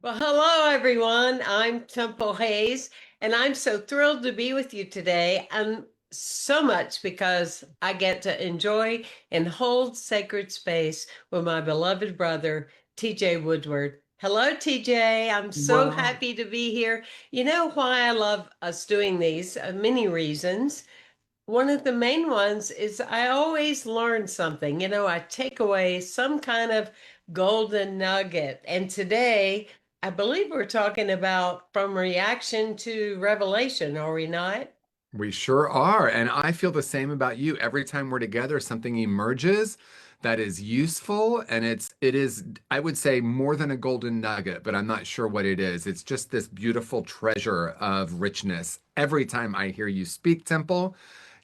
Well, hello everyone. I'm Temple Hayes, and I'm so thrilled to be with you today. And so much because I get to enjoy and hold sacred space with my beloved brother, TJ Woodward. Hello, TJ. I'm so Well, happy to be here. You know why I love us doing these? Many reasons. One of the main ones is I always learn something. I take away some kind of golden nugget. And today, I believe we're talking about from reaction to revelation, are we not? we sure are. And I feel the same about you. Every time we're together, something emerges that is useful. And it is, I would say, more than a golden nugget, but I'm not sure what it is. It's just this beautiful treasure of richness. Every time I hear you speak, Temple,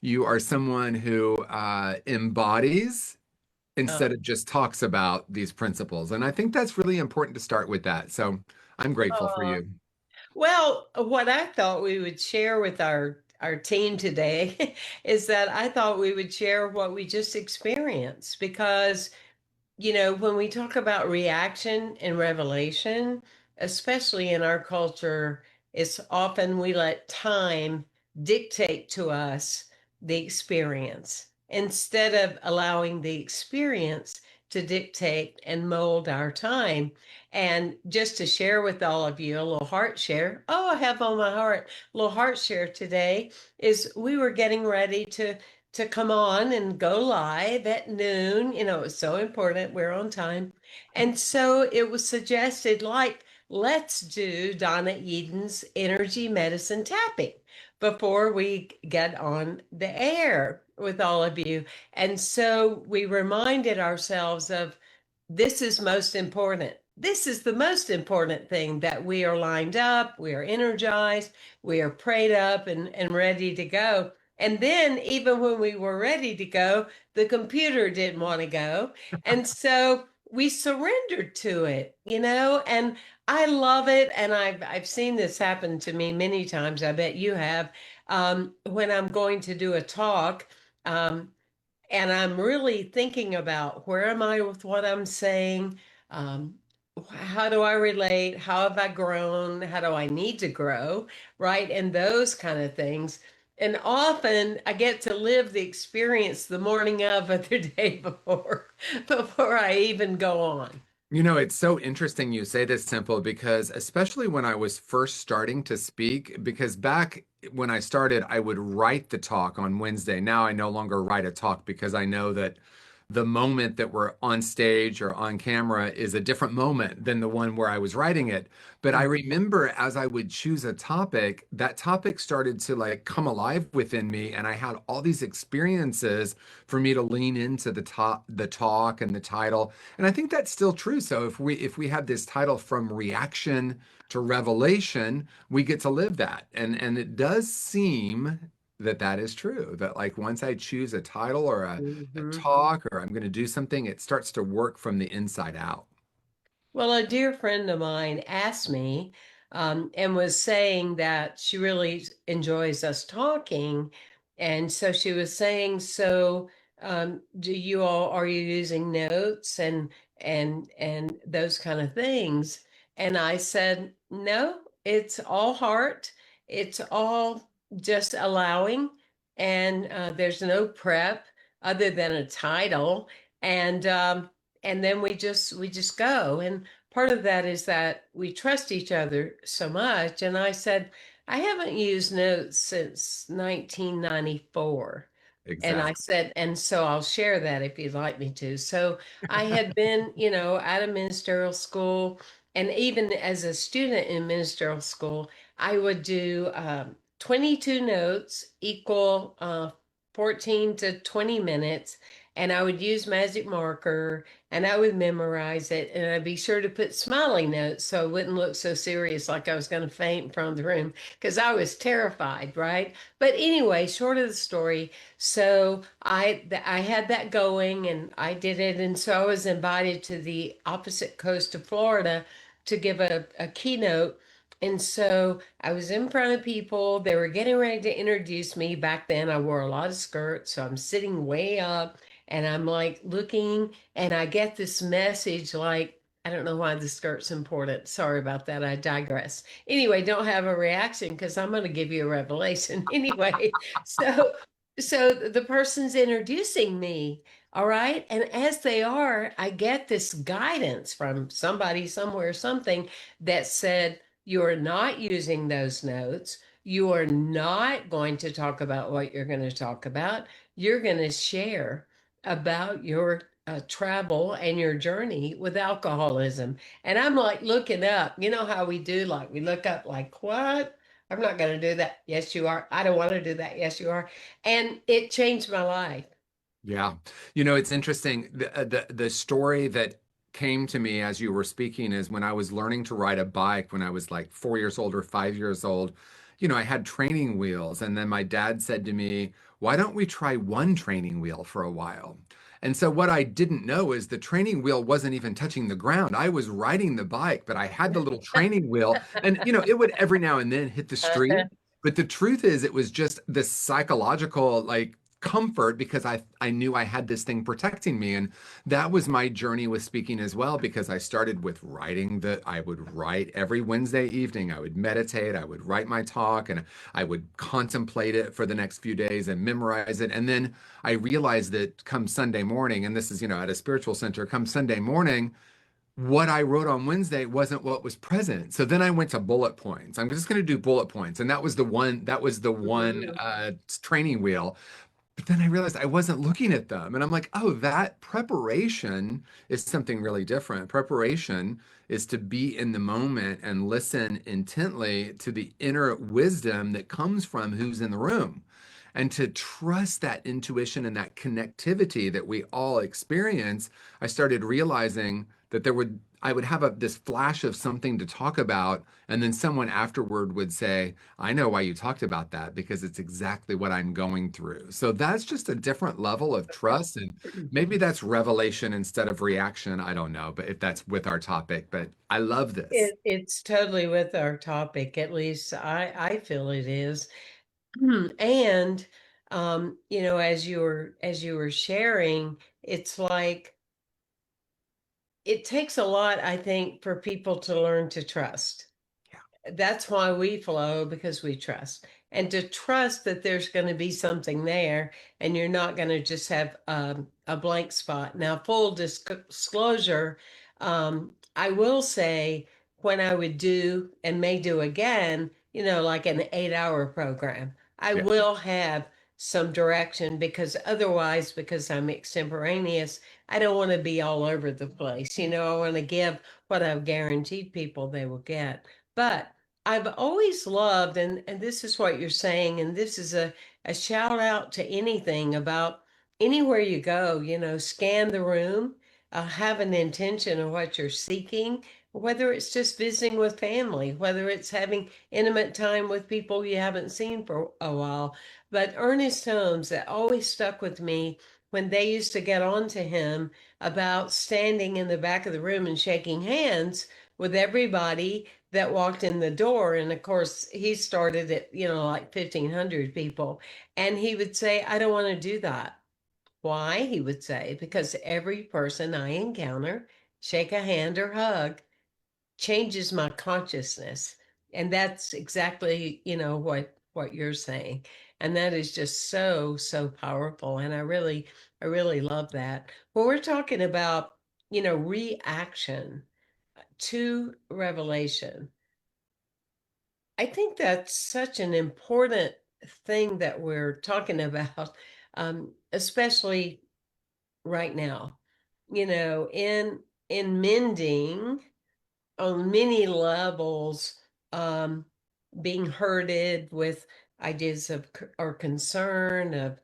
you are someone who embodies instead Oh, of just talks about these principles. And I think that's really important to start with that. So I'm grateful for oh. you. Well, what I thought we would share with our team today is that I thought we would share what we just experienced because when we talk about reaction and revelation, especially in our culture, it's often we let time dictate to us the experience instead of allowing the experience to dictate and mold our time. And just to share with all of you a little heart share, I have on my heart, a little heart share today is we were getting ready to come on and go live at noon. It was so important. We're on time. And so it was suggested, like, let's do Donna Eden's energy medicine tapping before we get on the air with all of you. And so we reminded ourselves of this is most important. This is the most important thing that we are lined up, we are energized, we are prayed up and ready to go. And then, even when we were ready to go, the computer didn't want to go. And so we surrendered to it. And I love it. And I've seen this happen to me many times. I bet you have. When I'm going to do a talk, um, and I'm really thinking about where am I with what I'm saying? Um, how do I relate? How have I grown? How do I need to grow? Right? And those kind of things. And often I get to live the experience the morning of or the day before I even go on. You know, it's so interesting you say this, Temple, because especially when I was first starting to speak, because back when I started, I would write the talk on Wednesday. Now I no longer write a talk because I know that the moment that we're on stage or on camera is a different moment than the one where I was writing it. But I remember as I would choose a topic, that topic started to like come alive within me, and I had all these experiences for me to lean into the talk and the title. And I think that's still true. So if we have this title from reaction to revelation, we get to live that. And it does seem that that is true. That like once I choose a title or a Mhm. talk or I'm going to do something, it starts to work from the inside out. Well, a dear friend of mine asked me and was saying that she really enjoys us talking. And so she was saying, so do you all are you using notes and those kind of things? And I said, no, it's all heart. It's all just allowing. And there's no prep other than a title. And and then we just go. And part of that is that we trust each other so much. And I said, I haven't used notes since 1994. And I Exactly. said, and so I'll share that if you'd like me to. So I had been, at a ministerial school, and even as a student in ministerial school, I would do 22 notes equal 14 to 20 minutes, and I would use magic marker and I would memorize it, and I'd be sure to put smiley notes so it wouldn't look so serious like I was going to faint in front of the room because I was terrified, right? But anyway, short of the story, so I had that going and I did it, and so I was invited to the opposite coast of Florida to give a keynote. And so I was in front of people. They were getting ready to introduce me. Back then, I wore a lot of skirts. So I'm sitting way up and I'm like looking, and I get this message like, I don't know why the skirt's important. Sorry about that. I digress. Anyway, don't have a reaction because I'm going to give you a revelation anyway. So, so the person's introducing me, all right? And as they are, I get this guidance from somebody somewhere, something that said, you're not using those notes. You are not going to talk about what you're going to talk about. You're going to share about your travel and your journey with alcoholism. And I'm like looking up, you know how we do, like we look up, like, what? I'm not going to do that. Yes, you are. I don't want to do that. Yes, you are. And it changed my life. Yeah. You know, it's interesting. The story that came to me as you were speaking is when I was learning to ride a bike when I was like 4 years old or 5 years old. You know, I had training wheels, and then my dad said to me, "Why don't we try one training wheel for a while?" And so what I didn't know is the training wheel wasn't even touching the ground. I was riding the bike, but I had the little training wheel, and you know, it would every now and then hit the street. But the truth is, it was just this psychological like comfort because I knew I had this thing protecting me. And that was my journey with speaking as well, because I started with writing that I would write every Wednesday evening. I would meditate, I would write my talk, and I would contemplate it for the next few days and memorize it. And then I realized that come Sunday morning, and this is, you know, at a spiritual center, come Sunday morning, what I wrote on Wednesday wasn't what was present. So then I went to bullet points. I'm just going to do bullet points. And that was the one Mhm. training wheel. But then I realized I wasn't looking at them. And I'm like, oh, that preparation is something really different. Preparation is to be in the moment and listen intently to the inner wisdom that comes from who's in the room. And to trust that intuition and that connectivity that we all experience, I started realizing that I would have this flash of something to talk about, and then someone afterward would say, I know why you talked about that because it's exactly what I'm going through. So that's just a different level of trust. And maybe that's revelation instead of reaction. I don't know, but if that's with our topic, but I love this. It's totally with our topic. At least I feel it is. And as you were sharing, it's like it takes a lot, I think, for people to learn to trust. That's why we flow, because we trust, and to trust that there's going to be something there and you're not going to just have a blank spot. Now, full disclosure, I will say, when I would do and may do again, like an 8-hour program, I Yeah. will have some direction, because otherwise, because I'm extemporaneous, I don't want to be all over the place. I want to give what I've guaranteed people they will get. But I've always loved, and this is what you're saying, and this is a shout out to anything about anywhere you go, scan the room, have an intention of what you're seeking, whether it's just visiting with family, whether it's having intimate time with people you haven't seen for a while. But Ernest Holmes, that always stuck with me when they used to get on to him about standing in the back of the room and shaking hands with everybody that walked in the door. And of course, he started at, like 1,500 people. And he would say, I don't want to do that. Why? He would say, because every person I encounter, shake a hand or hug, changes my consciousness. And that's exactly, what you're saying. And that is just so, so powerful. And I really love that. When we're talking about, reaction to revelation, I think that's such an important thing that we're talking about, especially right now. In mending on many levels, um, being herded with ideas of or concern of,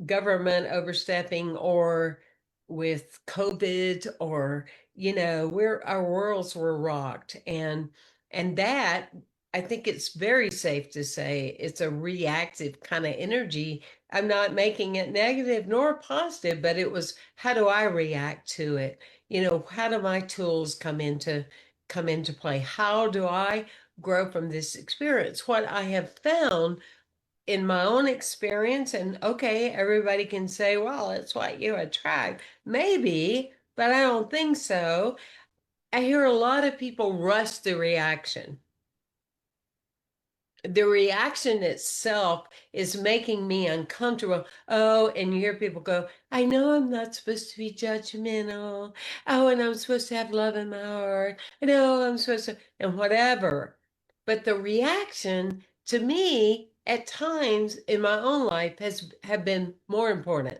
government overstepping, or with COVID, or, where our worlds were rocked. And that, I think it's very safe to say, it's a reactive kind of energy. I'm not making it negative nor positive, but it was, how do I react to it? How do my tools come into play? How do I grow from this experience? What I have found in my own experience, and okay, everybody can say, well, it's what you attract. Maybe, but I don't think so. I hear a lot of people rush the reaction. The reaction itself is making me uncomfortable. Oh, and you hear people go, I know I'm not supposed to be judgmental. Oh, and I'm supposed to have love in my heart. I know I'm supposed to, and whatever. But the reaction to me at times in my own life has have been more important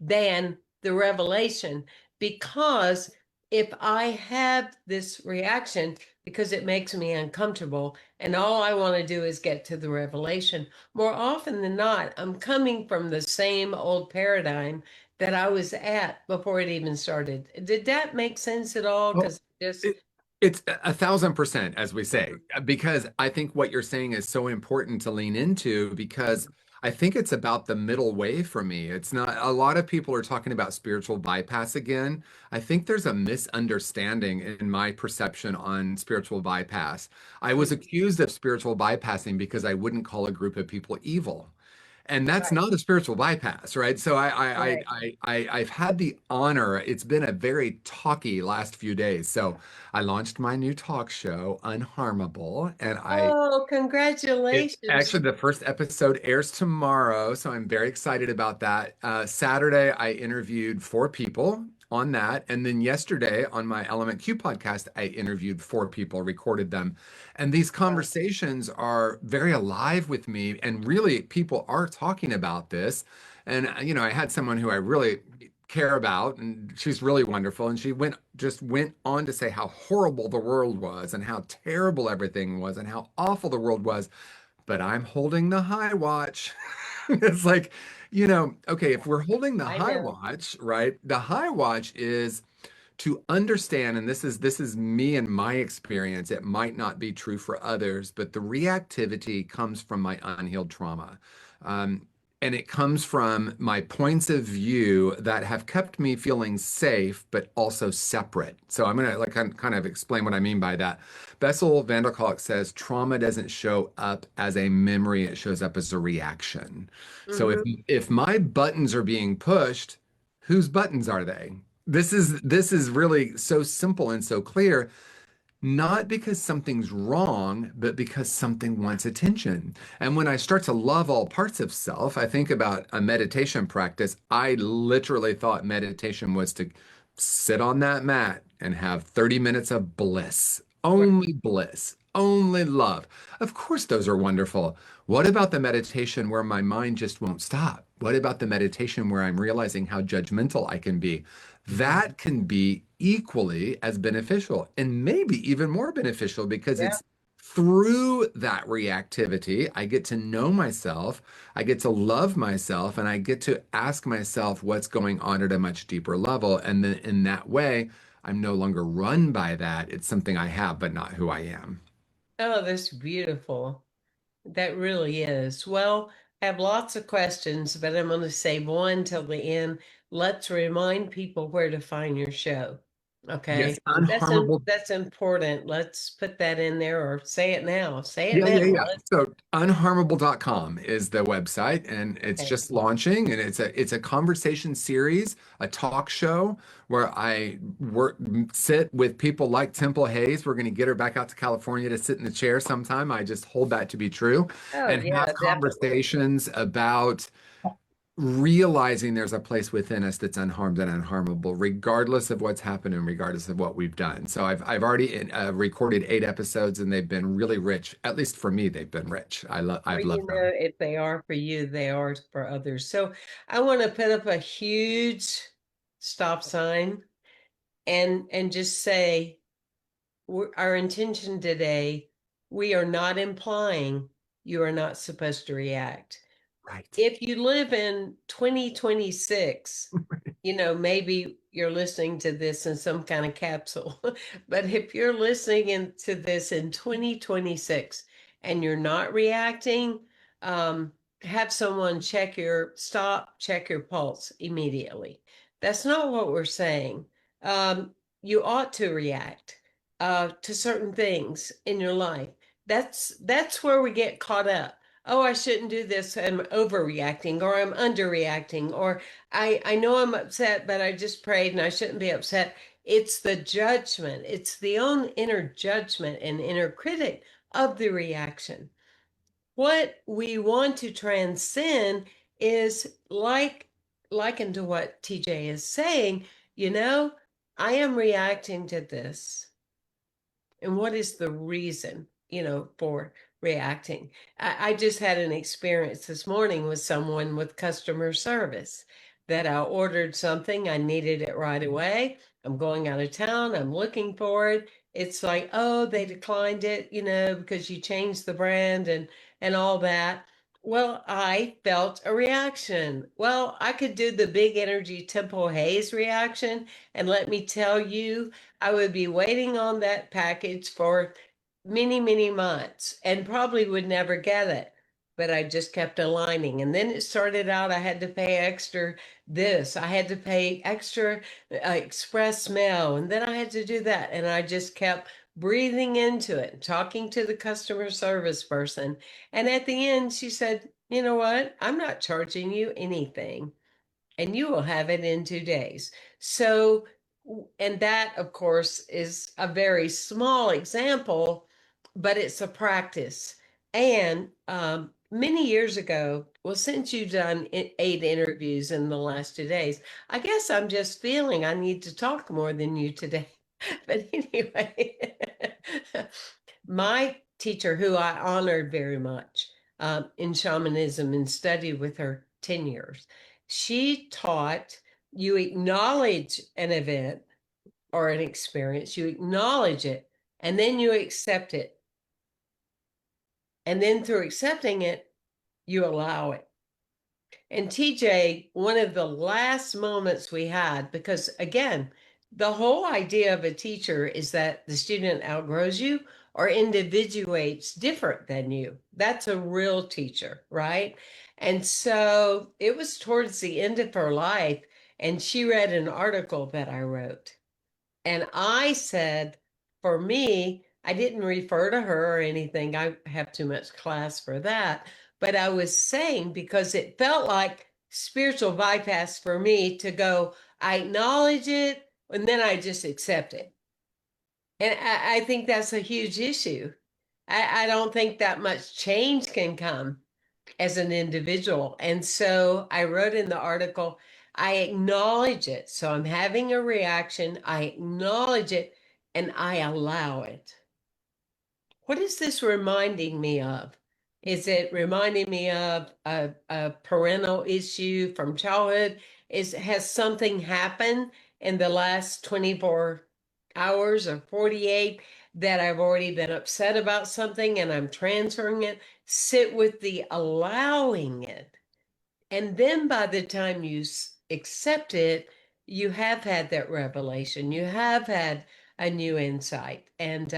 than the revelation, because if I have this reaction because it makes me uncomfortable and all I want to do is get to the revelation, more often than not, I'm coming from the same old paradigm that I was at before it even started. Did that make sense at all? Well, Because just, it, it's 1,000%, as we say, because I think what you're saying is so important to lean into because I think it's about the middle way for me. It's not, a lot of people are talking about spiritual bypass again. I think there's a misunderstanding in my perception on spiritual bypass. I was Mhm. accused of spiritual bypassing because I wouldn't call a group of people evil. And that's Right, not a spiritual bypass, right? So right. I've had the honor. It's been a very talky last few days. So I launched my new talk show, Unharmable, and Oh, it congratulations. actually the first episode airs tomorrow, so I'm very excited about that. Saturday, I interviewed four people on that, and then yesterday on my Element Q podcast, I interviewed four people, recorded them, and these Wow. conversations are very alive with me, and really people are talking about this. And I had someone who I really care about, and she's really wonderful, and she went on to say how horrible the world was, and how terrible everything was, and how awful the world was, but I'm holding the high watch. It's like, okay, if we're holding the I high know. watch, right? The high watch is to understand, and this is me and my experience. It might not be true for others, but the reactivity comes from my unhealed trauma. Um, and it comes from my points of view that have kept me feeling safe, but also separate. So I'm gonna like kind of explain what I mean by that. Bessel van der Kolk says trauma doesn't show up as a memory, it shows up as a reaction. So if Hmm. if my buttons are being pushed, whose buttons are they? This is really so simple and so clear, not because something's wrong, but because something wants attention. And when I start to love all parts of self, I think about a meditation practice. I literally thought meditation was to sit on that mat and have 30 minutes of bliss, only love. Of course, those are wonderful. What about the meditation where my mind just won't stop? What about the meditation where I'm realizing how judgmental I can be? That can be equally as beneficial and maybe even more beneficial because Yeah. it's through that reactivity, I get to know myself, I get to love myself, and I get to ask myself what's going on at a much deeper level. And then in that way, I'm no longer run by that. It's something I have, but not who I am. Oh, that's beautiful. That really is. Well, I have lots of questions, but I'm going to save one till the end. Let's remind people where to find your show. Yes, Okay. unharmable. That's important. Let's put that in there or say it now. Say it Yeah, now. yeah, yeah. Let's, So unharmable.com is the website and it's okay. just launching and it's a conversation series, a talk show where I sit with people like Temple Hayes. We're going to get her back out to California to sit in the chair sometime. I just hold that to be true Oh, and yeah, have definitely. conversations about realizing there's a place within us that's unharmed and unharmable, regardless of what's happened and regardless of what we've done. So I've already recorded 8 episodes, and they've been really rich. At least for me, they've been rich. Well, I've loved them. if they are for you, they are for others. So I want to put up a huge stop sign and just say, our intention today, we are not implying you are not supposed to react. Right. If you live in 2026, maybe you're listening to this in some kind of capsule. But if you're listening to this in 2026 and you're not reacting, um, have someone check your pulse immediately. That's not what we're saying. You ought to react to certain things in your life. That's where we get caught up. Oh, I shouldn't do this. I'm overreacting, or I'm underreacting, or I know I'm upset, but I just prayed and I shouldn't be upset. It's the judgment. It's the own inner judgment and inner critic of the reaction. What we want to transcend is likened to what TJ is saying, you know, I am reacting to this. And what is the reason, for reacting? I just had an experience this morning with someone with customer service that I ordered something, I needed it right away. I'm going out of town, I'm looking for it. It's like, oh, they declined it, because you changed the brand and all that. Well, I felt a reaction. Well, I could do the big energy Temple Hayes reaction. And let me tell you, I would be waiting on that package for many, many months and probably would never get it. But I just kept aligning. And then it started out, I had to pay extra this, I had to pay extra express mail, and then I had to do that. And I just kept breathing into it, talking to the customer service person. And at the end, she said, you know what? I'm not charging you anything and you will have it in 2 days. So, and that, of course, is a very small example, but it's a practice. And many years ago, well, since you've done 8 interviews in the last 2 days, I guess I'm just feeling I need to talk more than you today. But anyway, my teacher, who I honored very much in shamanism and studied with her 10 years, she taught you acknowledge an event or an experience, you acknowledge it, and then you accept it. And then through accepting it, you allow it. And TJ, one of the last moments we had, because again, the whole idea of a teacher is that the student outgrows you or individuates different than you. That's a real teacher, right? And so it was towards the end of her life, and she read an article that I wrote. And I said, for me, I didn't refer to her or anything. I have too much class for that. But I was saying because it felt like spiritual bypass for me to go, I acknowledge it, and then I just accept it. And I think that's a huge issue. I don't think that much change can come as an individual. And so I wrote in the article, I acknowledge it. So I'm having a reaction, I acknowledge it, and I allow it. What is this reminding me of? Is it reminding me of a parental issue from childhood? Has something happened in the last 24 hours or 48 that I've already been upset about something and I'm transferring it? Sit with the allowing it. And then by the time you accept it, you have had that revelation. You have had a new insight. And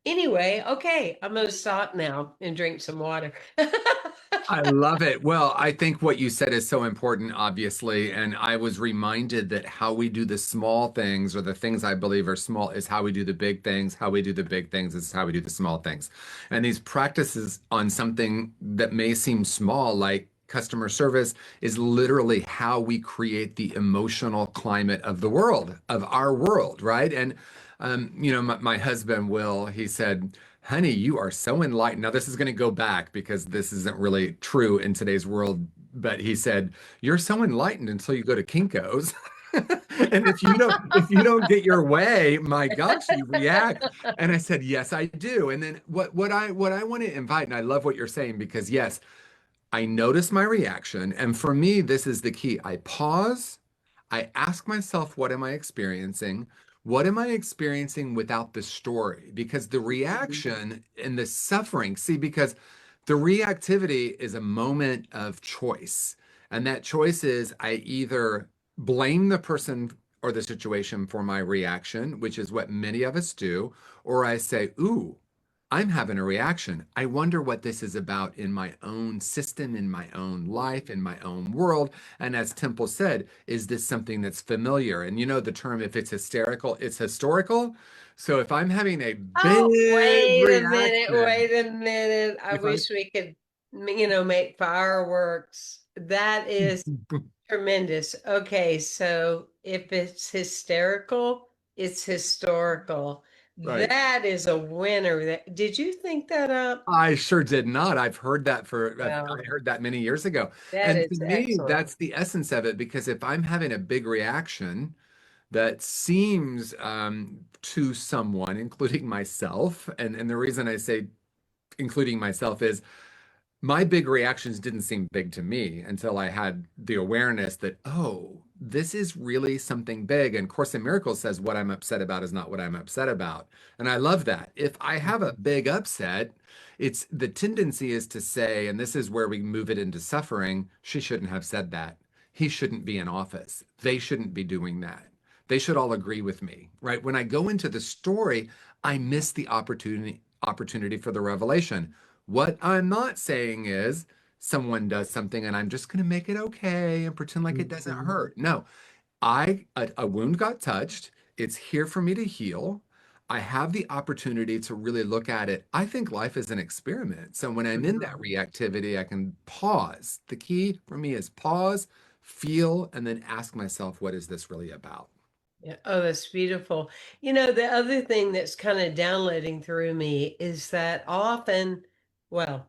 anyway, okay, I'm going to stop now and drink some water. I love it. Well, I think what you said is so important, obviously. And I was reminded that how we do the small things or the things I believe are small is how we do the big things. How we do the big things is how we do the small things. And these practices on something that may seem small, like customer service, is literally how we create the emotional climate of the world, of our world, right? And, my husband, Will, he said, honey, you are so enlightened. Now, this is going to go back because this isn't really true in today's world. But he said, you're so enlightened until you go to Kinko's. And if you don't get your way, my gosh, you react. And I said, yes, I do. And then what I want to invite, and I love what you're saying, because yes, I notice my reaction. And for me, this is the key. I pause. I ask myself, what am I experiencing? What am I experiencing without the story? Because the reaction and the suffering, see, because the reactivity is a moment of choice. And that choice is I either blame the person or the situation for my reaction, which is what many of us do, or I say, ooh, I'm having a reaction. I wonder what this is about in my own system, in my own life, in my own world. And as Temple said, is this something that's familiar? And you know the term, if it's hysterical, it's historical. So if I'm having a Oh, big wait a minute, reaction, wait a minute. I if I wish we could, make fireworks. That is tremendous. Okay, so if it's hysterical, It's historical. Right. That is a winner. Did you think that up? I sure did not. I Well, heard that many years ago. that And to is me, excellent. that's the essence of it, because if I'm having a big reaction that seems to someone, including myself, and the reason I say including myself is my big reactions didn't seem big to me until I had the awareness that, oh, this is really something big. And Course in Miracles says what I'm upset about is not what I'm upset about. And I love that. If I have a big upset, it's the tendency is to say, and this is where we move it into suffering, she shouldn't have said that. He shouldn't be in office. They shouldn't be doing that. They should all agree with me, right? When I go into the story, I miss the opportunity for the revelation. What I'm not saying is someone does something and I'm just going to make it okay and pretend like it doesn't Mhm. hurt. No, a wound got touched. It's here for me to heal. I have the opportunity to really look at it. I think life is an experiment. So when I'm in that Mhm. reactivity, I can pause. The key for me is pause, feel, and then ask myself, what is this really about? Yeah. Oh, that's beautiful. The other thing that's kind of downloading through me is that often, well,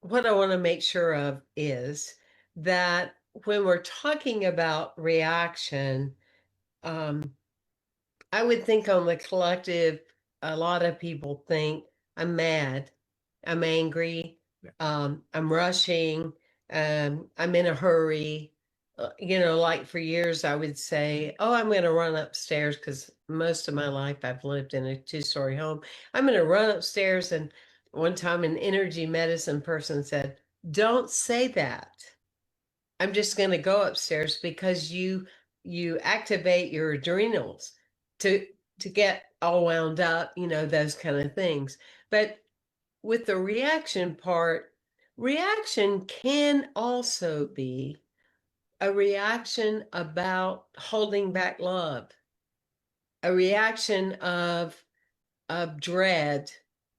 what I want to make sure of is that when we're talking about reaction, um, I would think on the collective, a lot of people think I'm mad, I'm angry, Yeah. I'm rushing, I'm in a hurry. Like for years, I would say, "Oh, I'm going to run upstairs," because most of my life I've lived in a two-story home. I'm going to run upstairs. And one time, an energy medicine person said, "Don't say that. I'm just going to go upstairs because you activate your adrenals to to get all wound up, those kind of things." But with the reaction part, reaction can also be a reaction about holding back love, a reaction of dread,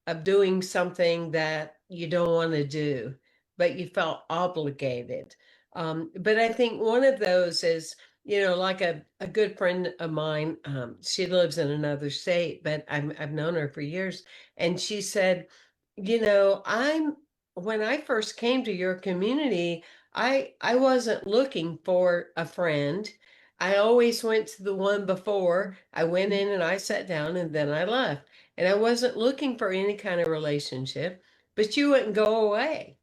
of doing something that you don't want to do, but you felt obligated. But I think one of those is, like a good friend of mine, she lives in another state, but I've known her for years. And she said, when I first came to your community, I wasn't looking for a friend. I always went to the one before. I went in and I sat down and then I left. And I wasn't looking for any kind of relationship, but you wouldn't go away.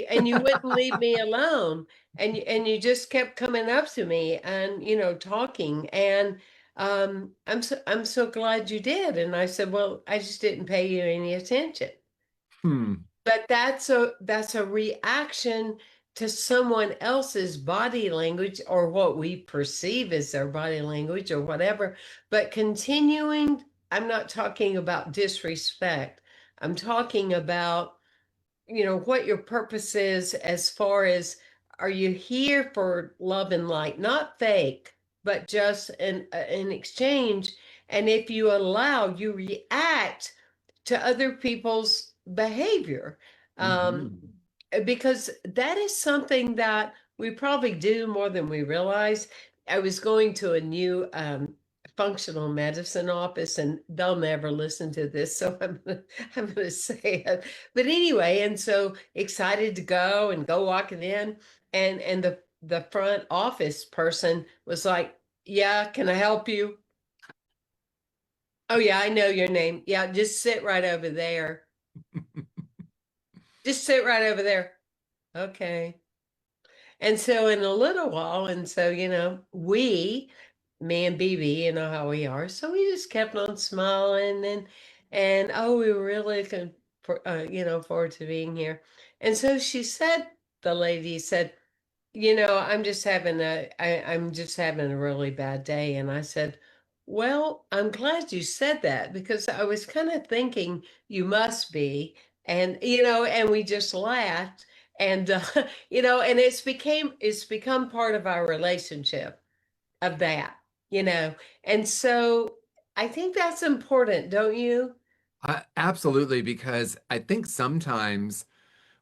And you wouldn't leave me alone. And you just kept coming up to me and, talking. And I'm so glad you did. And I said, well, I just didn't pay you any attention. Hmm. But that's a reaction to someone else's body language, or what we perceive as their body language or whatever. But continuing, I'm not talking about disrespect. I'm talking about, what your purpose is, as far as, are you here for love and light, not fake, but just an exchange. And if you allow, you react to other people's behavior. Um, Mhm. because that is something that we probably do more than we realize. I was going to a new functional medicine office, and they'll never listen to this, so I'm gonna say it. But anyway, and so excited to go walking in, and the front office person was like, "Yeah, can I help you?" "Oh yeah, I know your name. Yeah, just sit right over there. Just sit right over there." "Okay." And so in a little while, and so, me and BB, you know how we are. So we just kept on smiling, and oh, we were really looking forward to being here. And so the lady said, I'm just having a really bad day. And I said, "Well, I'm glad you said that, because I was kind of thinking you must be." And we just laughed. And, and it's become part of our relationship, of that, you know. And so I think that's important, don't you? Absolutely, because I think sometimes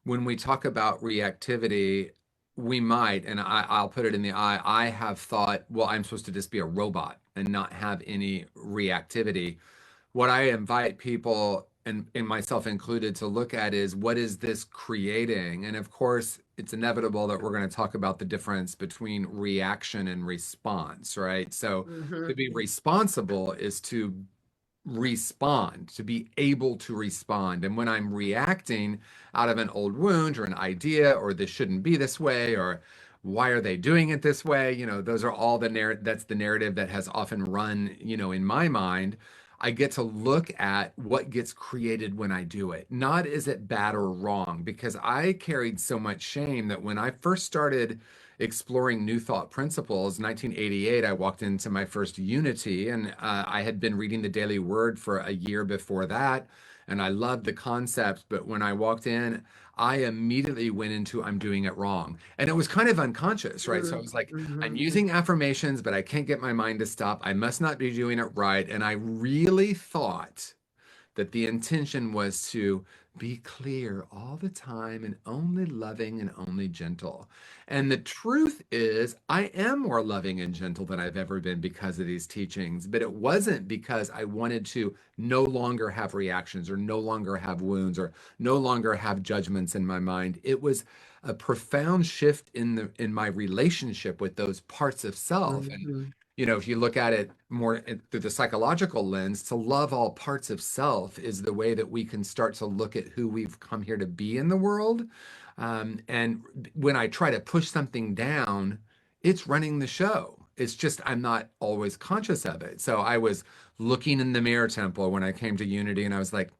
when we talk about reactivity, we might, and I'll put it in the I have thought, well, I'm supposed to just be a robot and not have any reactivity. What I invite people and myself included to look at is what is this creating? And of course, it's inevitable that we're going to talk about the difference between reaction and response, right? So to Hmm. be responsible is to respond, to be able to respond. And when I'm reacting out of an old wound or an idea, or this shouldn't be this way, or why are they doing it this way? Those are all that's the narrative that has often run, in my mind. I get to look at what gets created when I do it. Not is it bad or wrong, because I carried so much shame that when I first started exploring new thought principles, 1988, I walked into my first Unity, and I had been reading the Daily Word for a year before that, and I loved the concept. But when I walked in, I immediately went into I'm doing it wrong. And it was kind of unconscious, right? So I was like, I'm Hmm. using affirmations, but I can't get my mind to stop. I must not be doing it right. And I really thought that the intention was to be clear all the time and only loving and only gentle. And the truth is, I am more loving and gentle than I've ever been because of these teachings, but it wasn't because I wanted to no longer have reactions or no longer have wounds or no longer have judgments in my mind. It was a profound shift in my relationship with those parts of self. And Hmm. if you look at it more through the psychological lens, to love all parts of self is the way that we can start to look at who we've come here to be in the world. And when I try to push something down, it's running the show. It's just I'm not always conscious of it. So I was looking in the mirror temple when I came to Unity, and I was like,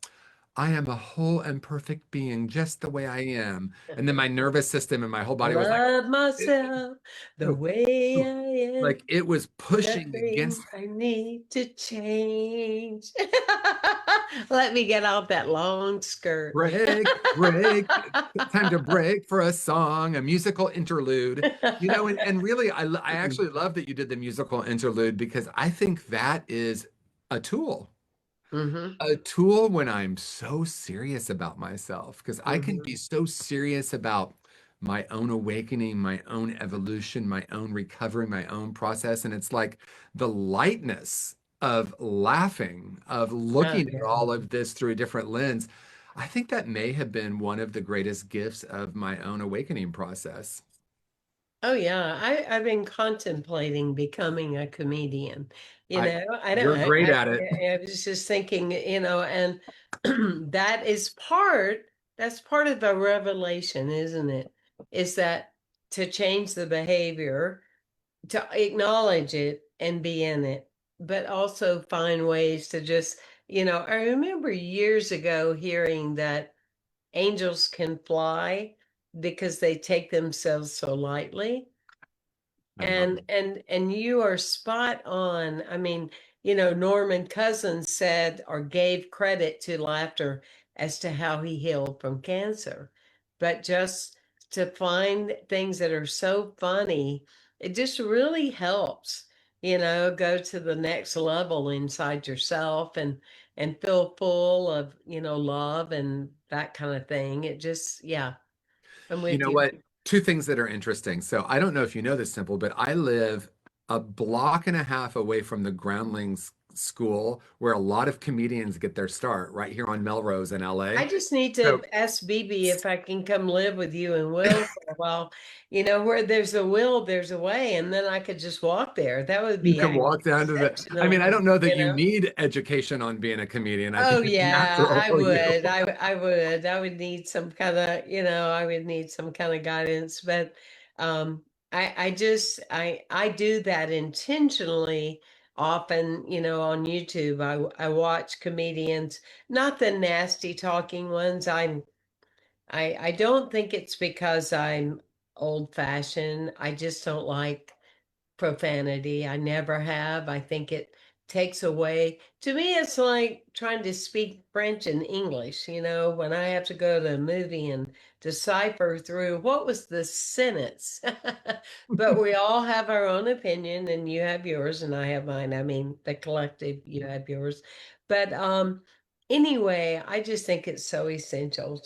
I am a whole and perfect being just the way I am. And then my nervous system and my whole body was like, Love "Eh, myself the oh, way oh." I am. Like it was pushing Nothing against I need to change. Let me get off that long skirt. break, break. Time to break for a song, a musical interlude. And really, I actually love that you did the musical interlude because I think that is a tool. Hmm. A tool when I'm so serious about myself, because I can Hmm. be so serious about my own awakening, my own evolution, my own recovery, my own process. And it's like the lightness of laughing, of Oh, looking at yeah. all of this through a different lens. I think that may have been one of the greatest gifts of my own awakening process. Oh yeah, I've been contemplating becoming a comedian. I, I don't you're great at it. I was just thinking, and that is that's part of the revelation, isn't it? Is that to change the behavior, to acknowledge it and be in it, but also find ways to just, I remember years ago hearing that angels can fly because they take themselves so lightly. I love it. And you are spot on. I mean, Norman Cousins said or gave credit to laughter as to how he healed from cancer. But just to find things that are so funny, it just really helps, go to the next level inside yourself and feel full of, love and that kind of thing. It just, yeah, I'm You with know you. what? Two things that are interesting. So I don't know if you know this, Simple, but I live a block and a half away from the Groundlings School where a lot of comedians get their start, right here on Melrose in I LA. just need So to ask Bibi if I can come live with you and Will for a while. Where there's a will, there's a way, and then I could just walk there. That would you be can walk down to I mean, exceptional, I don't know that you you know? need education on being a comedian. I Oh think it's yeah, natural I for you. would. I would. I would need some kind of, I would need some kind of guidance. But I do that intentionally often, on YouTube. I watch comedians, not the nasty talking ones. I don't think it's because I'm old fashioned. I just don't like profanity. I never have. I think it takes away. To me, it's like trying to speak French and English, when I have to go to a movie and decipher through what was the sentence. But we all have our own opinion, and you have yours, and I have mine. I mean, the collective, you have yours. But anyway, I just think it's so essential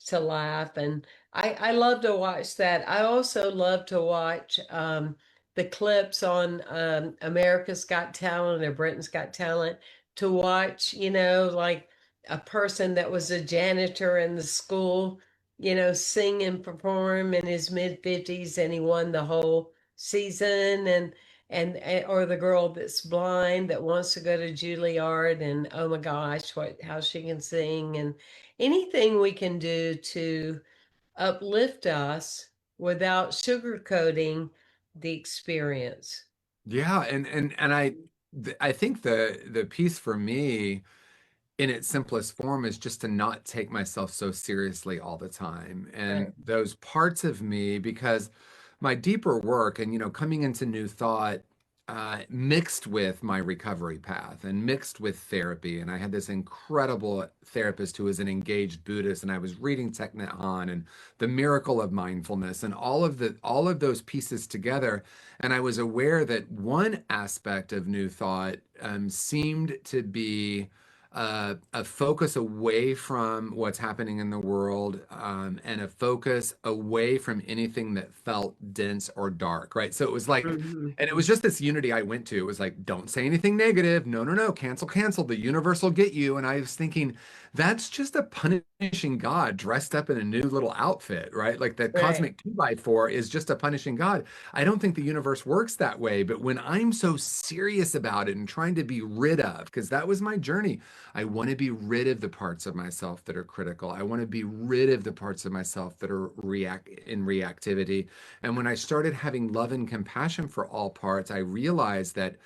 to laugh. And I love to watch that. I also love to watch the clips on America's Got Talent or Britain's Got Talent to watch, like a person that was a janitor in the school, sing and perform in his mid 50s and he won the whole season or the girl that's blind that wants to go to Juilliard and oh my gosh, how she can sing and anything we can do to uplift us without sugarcoating the experience. Yeah, and I think the piece for me in its simplest form is just to not take myself so seriously all the time. And Right. those parts of me, because my deeper work and, coming into new thought, mixed with my recovery path and mixed with therapy. And I had this incredible therapist who was an engaged Buddhist, and I was reading Thich Nhat Hanh and the miracle of mindfulness and all of those pieces together. And I was aware that one aspect of new thought seemed to be a focus away from what's happening in the world, and a focus away from anything that felt dense or dark, right? So it was like, Hmm. and it was just this unity I went to. It was like, don't say anything negative. No, no, no, cancel, cancel. The universe will get you. And I was thinking, that's just a punishing God dressed up in a new little outfit, right? Like the Right. cosmic two by four is just a punishing God. I don't think the universe works that way. But when I'm so serious about it and trying to be rid of, because that was my journey, I want to be rid of the parts of myself that are critical. I want to be rid of the parts of myself that are in reactivity. And when I started having love and compassion for all parts, I realized that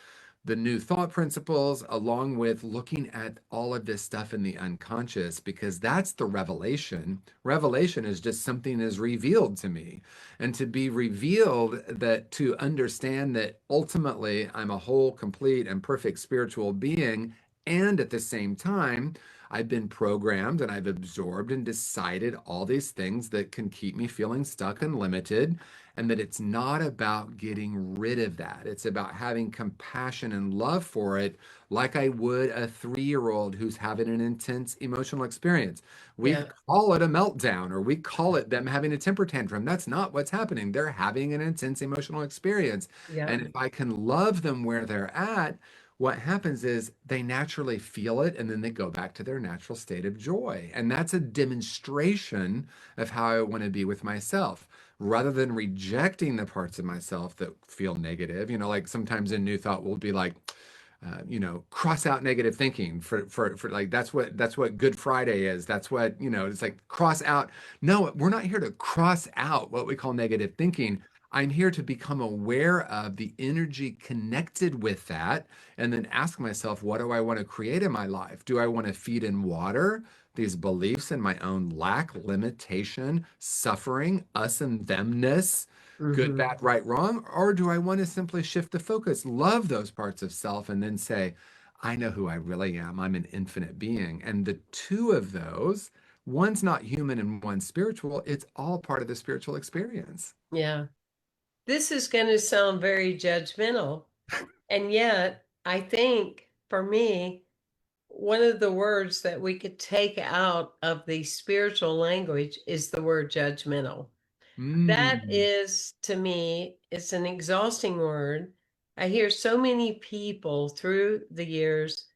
the new thought principles, along with looking at all of this stuff in the unconscious, because that's the revelation. Revelation is just something is revealed to me. And to be revealed, that to understand that ultimately I'm a whole, complete, and perfect spiritual being. And at the same time, I've been programmed and I've absorbed and decided all these things that can keep me feeling stuck and limited, and that it's not about getting rid of that. It's about having compassion and love for it, like I would a 3-year-old who's having an intense emotional experience. We Yeah. call it a meltdown or we call it them having a temper tantrum. That's not what's happening. They're having an intense emotional experience. Yeah. And if I can love them where they're at, what happens is they naturally feel it and then they go back to their natural state of joy. And that's a demonstration of how I want to be with myself rather than rejecting the parts of myself that feel negative. Like sometimes in New Thought, we'll be like, cross out negative thinking for like that's what Good Friday is. That's what, it's like cross out. No, we're not here to cross out what we call negative thinking. I'm here to become aware of the energy connected with that and then ask myself, what do I want to create in my life? Do I want to feed and water these beliefs in my own lack, limitation, suffering, us and themness, good, Hmm. bad, right, wrong? Or do I want to simply shift the focus, love those parts of self, and then say, I know who I really am. I'm an infinite being. And the two of those, one's not human and one's spiritual, it's all part of the spiritual experience. Yeah. This is going to sound very judgmental. And yet, I think for me, one of the words that we could take out of the spiritual language is the word judgmental. That Mm. is, to me, it's an exhausting word. I hear so many people through the years,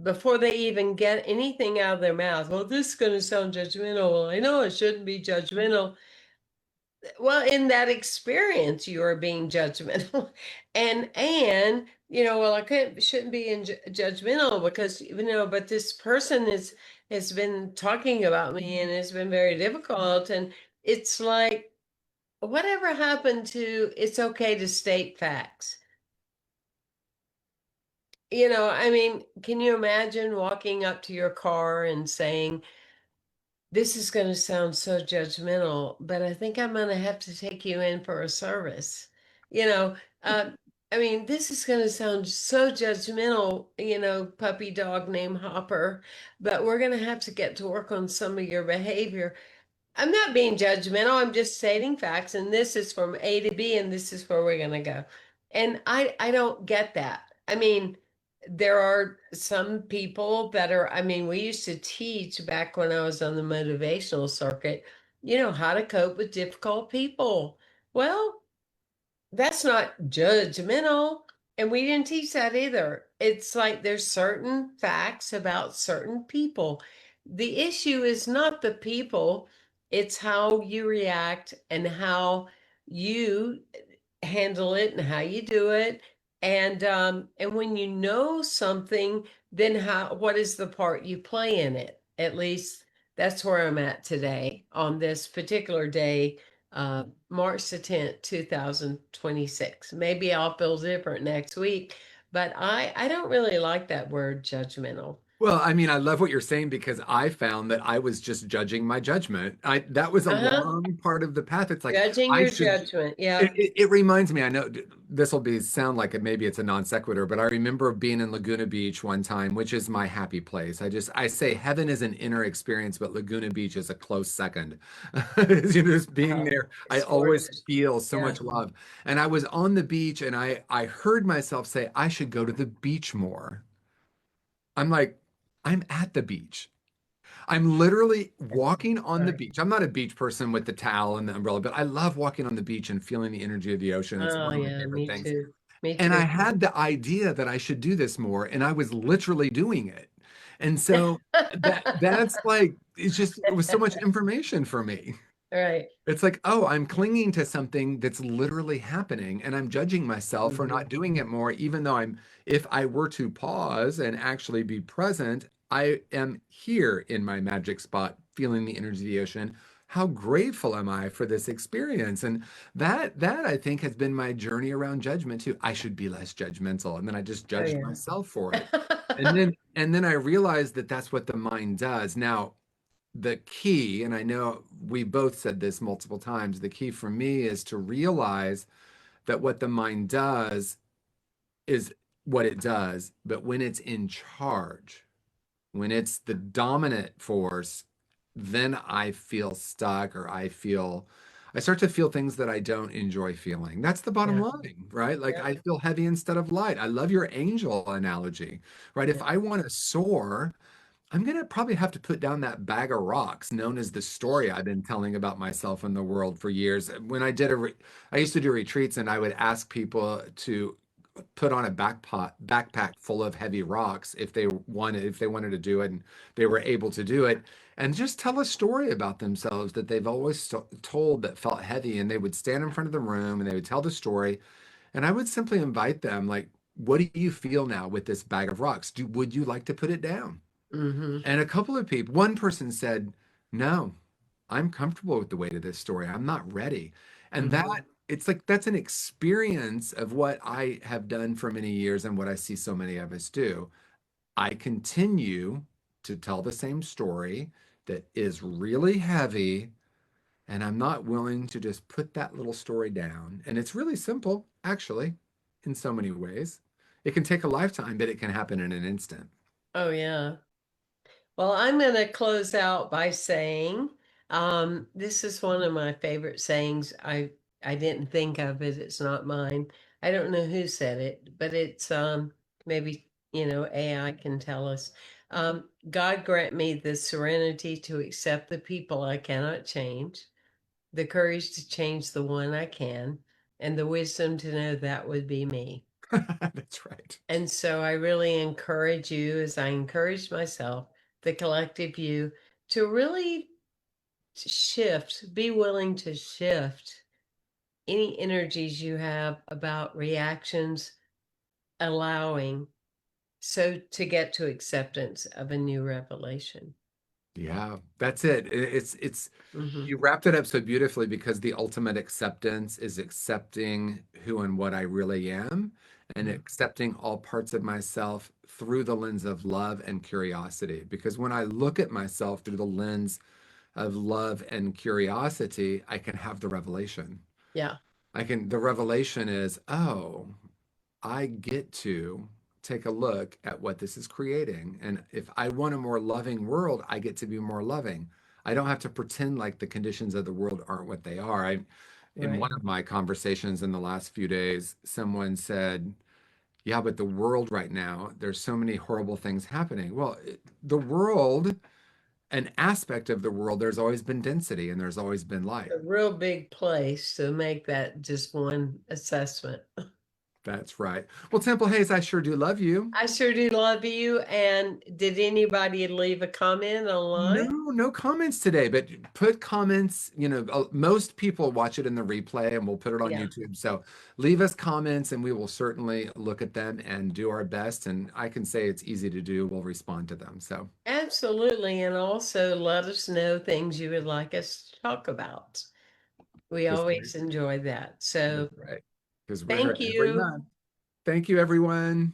before they even get anything out of their mouth, well, this is going to sound judgmental. Well, I know it shouldn't be judgmental. Well, in that experience, you are being judgmental, and well, I couldn't shouldn't be judgmental because but this person has been talking about me and it's been very difficult, and it's like whatever happened to it's okay to state facts. I mean, can you imagine walking up to your car and saying, this is going to sound so judgmental, but I think I'm going to have to take you in for a service. You know, uh, I mean, this is going to sound so judgmental, puppy dog named Hopper, but we're going to have to get to work on some of your behavior. I'm not being judgmental. I'm just stating facts, and this is from A to B, and this is where we're going to go. And I don't get that. I mean, there are some people that are, I mean, we used to teach back when I was on the motivational circuit, how to cope with difficult people. Well, that's not judgmental. And we didn't teach that either. It's like there's certain facts about certain people. The issue is not the people, it's how you react and how you handle it and how you do it. And when you know something, then how what is the part you play in it? At least that's where I'm at today on this particular day, March the 10th, 2026. Maybe I'll feel different next week, but I don't really like that word judgmental. Well, I mean, I love what you're saying because I found that I was just judging my judgment. I that was a Uh-huh. long part of the path. It's like Judging I your should. judgment. It, Yeah. it, it reminds me. I know this will be sound like it. Maybe it's a non sequitur, but I remember being in Laguna Beach one time, which is my happy place. I say heaven is an inner experience, but Laguna Beach is a close second. You know, just being Oh, there, I it's always gorgeous. feel so Yeah. much love. And I was on the beach, and I heard myself say I should go to the beach more. I'm like, I'm at the beach. I'm literally walking on the Right. beach. I'm not a beach person with the towel and the umbrella, but I love walking on the beach and feeling the energy of the ocean. It's Oh, one of my yeah, favorite me things. too. Me And I too. had the idea that I should do this more, and I was literally doing it. And so that's like it was so much information for me. Right. It's like, oh, I'm clinging to something that's literally happening, and I'm judging myself for Hmm. not doing it more, even though if I were to pause and actually be present, I am here in my magic spot, feeling the energy of the ocean. How grateful am I for this experience? And that I think has been my journey around judgment too. I should be less judgmental, and then I just Oh, judged yeah. myself for it. And then I realized that that's what the mind does. Now, the key, and I know we both said this multiple times, the key for me is to realize that what the mind does is what it does, but when it's in charge, when it's the dominant force, then I feel stuck or I start to feel things that I don't enjoy feeling. That's the bottom Yeah. line, right? Like Yeah. I feel heavy instead of light. I love your angel analogy, right? If Yeah. I want to soar, I'm gonna probably have to put down that bag of rocks known as the story I've been telling about myself and the world for years. I used to do retreats and I would ask people to put on a backpack full of heavy rocks if they wanted to do it and they were able to do it, and just tell a story about themselves that they've always told that felt heavy, and they would stand in front of the room and they would tell the story, and I would simply invite them like, what do you feel now with this bag of rocks? Would you like to put it down? Hmm. And a couple of people, one person said, no, I'm comfortable with the weight of this story. I'm not ready. And Hmm. it's like that's an experience of what I have done for many years and what I see so many of us do. I continue to tell the same story that is really heavy, and I'm not willing to just put that little story down. And it's really simple, actually, in so many ways. It can take a lifetime, but it can happen in an instant. Oh, yeah. Well, I'm going to close out by saying, this is one of my favorite sayings. I didn't think of it. It's not mine. I don't know who said it, but it's maybe AI can tell us. God grant me the serenity to accept the people I cannot change, the courage to change the one I can, and the wisdom to know that would be me. That's right. And so I really encourage you, as I encouraged myself, the collective you, to really shift, be willing to shift any energies you have about reactions, allowing, so to get to acceptance of a new revelation. Yeah, that's it. It's Hmm. you wrapped it up so beautifully because the ultimate acceptance is accepting who and what I really am and accepting all parts of myself through the lens of love and curiosity. Because when I look at myself through the lens of love and curiosity, I can have the revelation. Yeah, The revelation is, oh, I get to take a look at what this is creating. And if I want a more loving world, I get to be more loving. I don't have to pretend like the conditions of the world aren't what they are. In right. one of my conversations in the last few days, someone said, yeah, but the world right now, there's so many horrible things happening. Well, the world an aspect of the world, there's always been density and there's always been light. A real big place to make that just one assessment. That's right. Well, Temple Hayes, I sure do love you. I sure do love you. And did anybody leave a comment No, online? no comments today, but put comments. Most people watch it in the replay and we'll put it on Yeah, YouTube. So leave us comments and we will certainly look at them and do our best. And I can say it's easy to do. We'll respond to them. So absolutely. And also let us know things you would like us to talk about. We because always enjoy that. that's So right. Because we're thank here every you. month. Thank you, everyone.